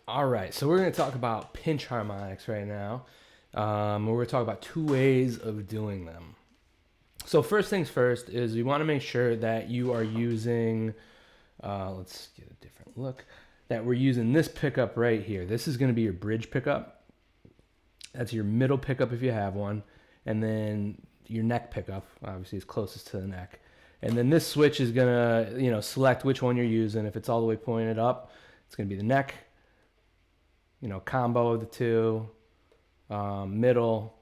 All right, so we're going to talk about pinch harmonics right now. We're going to talk about two ways of doing them. So first things first is you want to make sure that you are using, let's get a different look, that we're using this pickup right here. This is going to be your bridge pickup. That's your middle pickup if you have one. And then your neck pickup, obviously, is closest to the neck. And then this switch is going to, select which one you're using. If it's all the way pointed up, it's going to be the neck. Combo of the two, middle,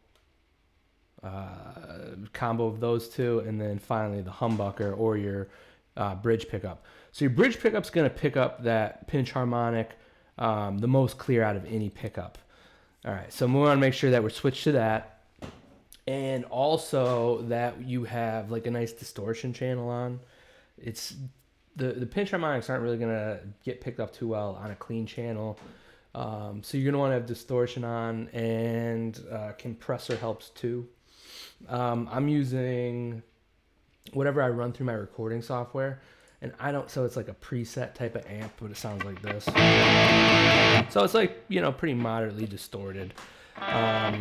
combo of those two, and then finally the humbucker or your bridge pickup. So your bridge pickup's going to pick up that pinch harmonic the most clear out of any pickup. All right, so we want to make sure that we're switched to that, and also that you have like a nice distortion channel on. It's the pinch harmonics aren't really going to get picked up too well on a clean channel. So you're going to want to have distortion on, and compressor helps too. I'm using whatever I run through my recording software, and so it's like a preset type of amp, but it sounds like this. So it's like, pretty moderately distorted. All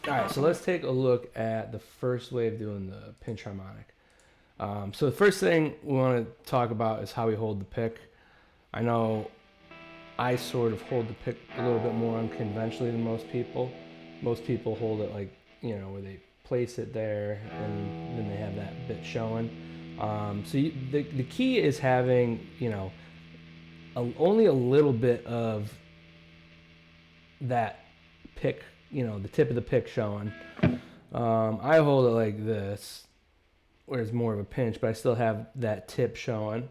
right, so let's take a look at the first way of doing the pinch harmonic. So the first thing we want to talk about is how we hold the pick. I know I sort of hold the pick a little bit more unconventionally than most people. Most people hold it like, where they place it there and then they have that bit showing. The key is having, only a little bit of that pick, the tip of the pick showing. I hold it like this, where it's more of a pinch, but I still have that tip showing.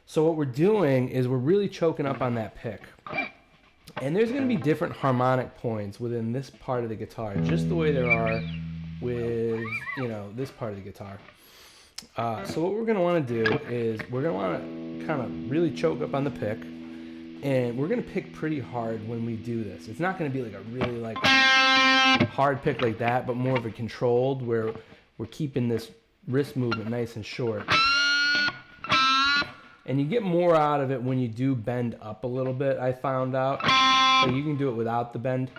So what we're doing is we're really choking up on that pick. And there's going to be different harmonic points within this part of the guitar, just the way there are with, this part of the guitar. So what we're going to want to do is we're going to want to kind of really choke up on the pick. And we're going to pick pretty hard when we do this. It's not going to be like a really hard pick like that, but more of a controlled where we're keeping this wrist movement nice and short. And you get more out of it when you do bend up a little bit, I found out. But you can do it without the bend.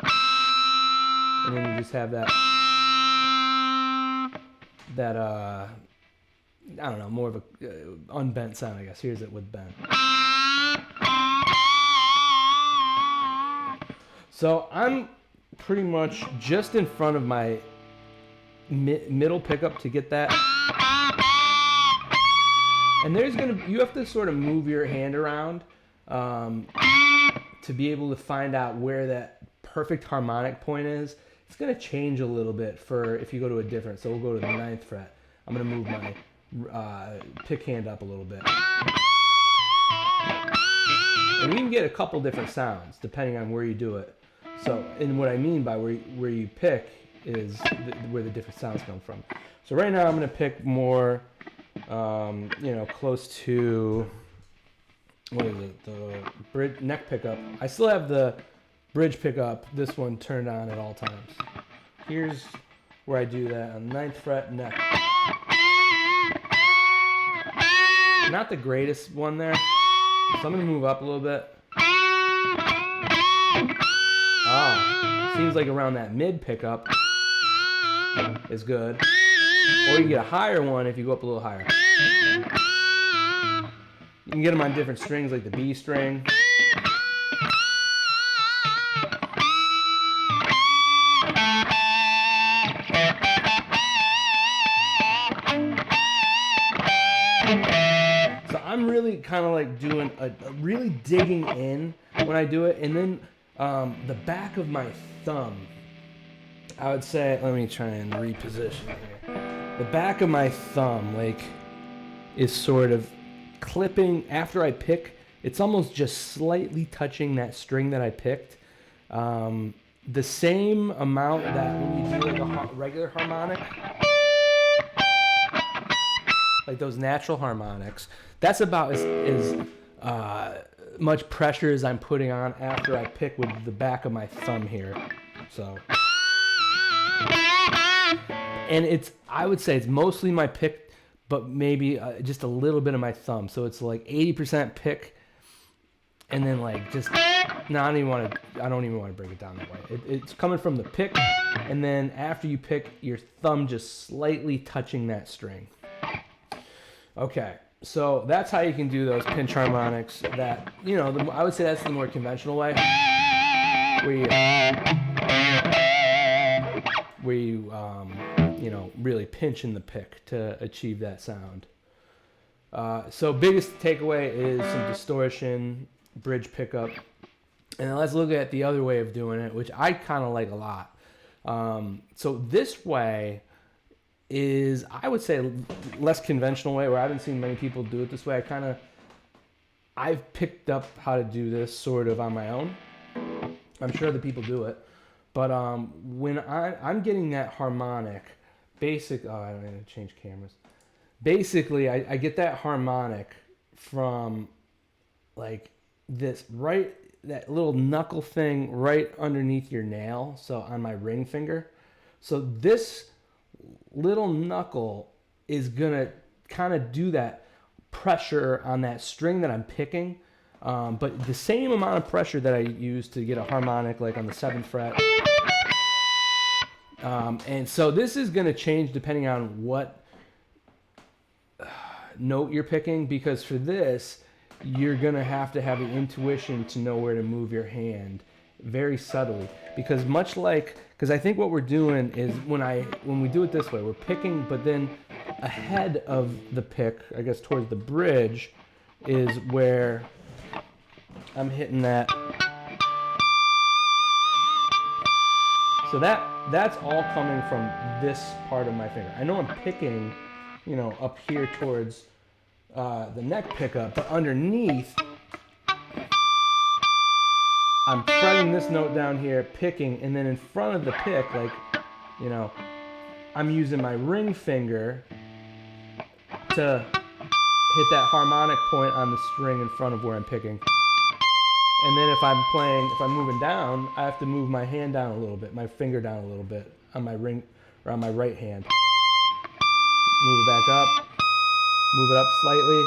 And then you just have that I don't know, more of a unbent sound, I guess. Here's it with bend. So I'm pretty much just in front of my middle pickup to get that. And you have to sort of move your hand around to be able to find out where that perfect harmonic point is. It's going to change a little bit for if you go to a different. So we'll go to the 9th fret. I'm going to move my pick hand up a little bit. And you can get a couple different sounds depending on where you do it. So, and what I mean by where you pick is where the different sounds come from. So right now I'm going to pick more, close to, what is it, the bridge neck pickup. I still have the bridge pickup, this one turned on at all times. Here's where I do that on 9th fret neck. Not the greatest one there, so I'm going to move up a little bit. Seems like around that mid pickup is good. Or you can get a higher one if you go up a little higher. You can get them on different strings like the B string. So I'm really kind of like doing really digging in when I do it. And then the back of my thumb, I would say, let me try and reposition here. The back of my thumb, is sort of clipping after I pick. It's almost just slightly touching that string that I picked. The same amount that when you do a regular harmonic, like those natural harmonics, that's about as much pressure as I'm putting on after I pick with the back of my thumb here. So, and I would say it's mostly my pick, but maybe just a little bit of my thumb. So it's like 80% pick and then like just no, I don't even want to break it down that way. It's coming from the pick, and then after you pick, your thumb just slightly touching that string. Okay, so that's how you can do those pinch harmonics. That, you know, I would say that's the more conventional way, where you you know, really pinch in the pick to achieve that sound. So biggest takeaway is some distortion, bridge pickup. And then let's look at the other way of doing it, which I kind of like a lot. So this way is, I would say, less conventional way, where I haven't seen many people do it this way. I've picked up how to do this sort of on my own. I'm sure that people do it. But when I'm getting that harmonic, I don't need to change cameras. Basically, I get that harmonic from like this, right, that little knuckle thing right underneath your nail, so on my ring finger. So this little knuckle is gonna kind of do that pressure on that string that I'm picking, but the same amount of pressure that I use to get a harmonic like on the 7th fret. And so this is gonna change depending on what note you're picking, because for this you're gonna have the intuition to know where to move your hand very subtly, because I think what we're doing is when we do it this way, we're picking, but then ahead of the pick, I guess towards the bridge, is where I'm hitting that. So that's all coming from this part of my finger. I know I'm picking, you know, up here towards the neck pickup, but underneath, I'm fretting this note down here, picking, and then in front of the pick, like, you know, I'm using my ring finger to hit that harmonic point on the string in front of where I'm picking. And then if I'm moving down, I have to move my hand down a little bit, my finger down a little bit on my ring, or on my right hand. Move it back up, move it up slightly.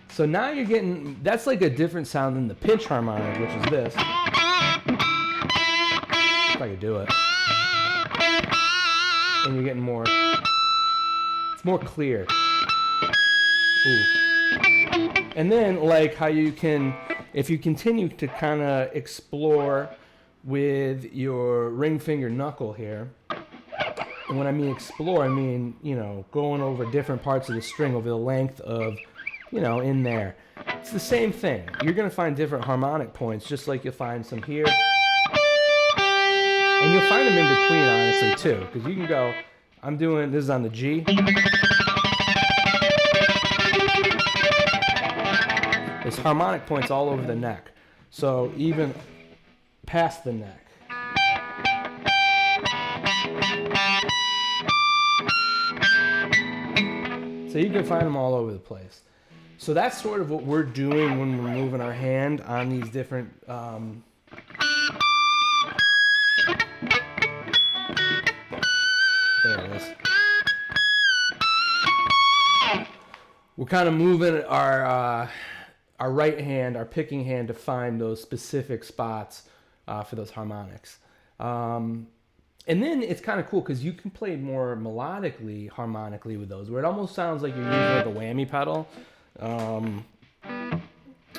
So now you're getting, that's like a different sound than the pinch harmonic, which is this. If I could do it. And you're getting more, it's more clear. Ooh. And then like how you can, if you continue to kind of explore with your ring finger knuckle here, and when I mean explore, I mean, you know, going over different parts of the string over the length of, you know, in there. It's the same thing. You're going to find different harmonic points, just like you'll find some here. And you'll find them in between, honestly, too. Because you can go, this is on the G. There's harmonic points all over the neck. So even past the neck. So you can find them all over the place. So that's sort of what we're doing when we're moving our hand on these different there it is. We're kind of moving our right hand, our picking hand, to find those specific spots for those harmonics. And then it's kind of cool because you can play more melodically, harmonically with those, where it almost sounds like you're using like a whammy pedal.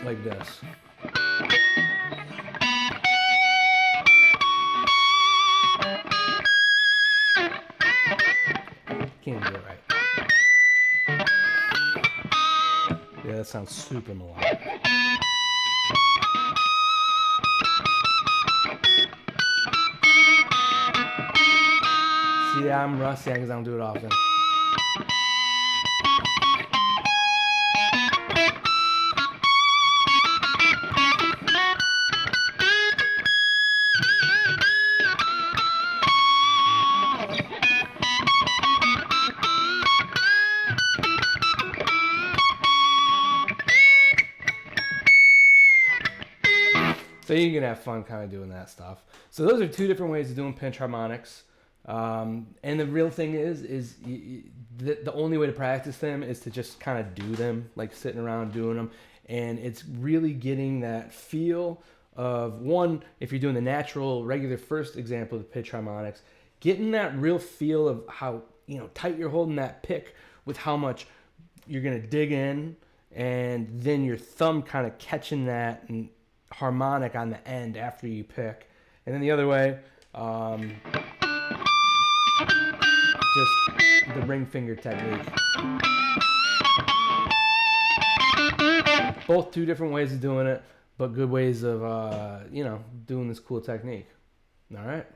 Like this. Can't do it right. Yeah, that sounds super melodic. See, I'm rusty because I don't do it often. So you can have fun kind of doing that stuff. So those are two different ways of doing pinch harmonics. And the real thing is the only way to practice them is to just kind of do them, like sitting around doing them. And it's really getting that feel of, one, if you're doing the natural, regular first example of the pitch harmonics, getting that real feel of how, tight you're holding that pick with how much you're going to dig in, and then your thumb kind of catching that harmonic on the end after you pick. And then the other way, just the ring finger technique. Both two different ways of doing it, but good ways of, doing this cool technique. All right.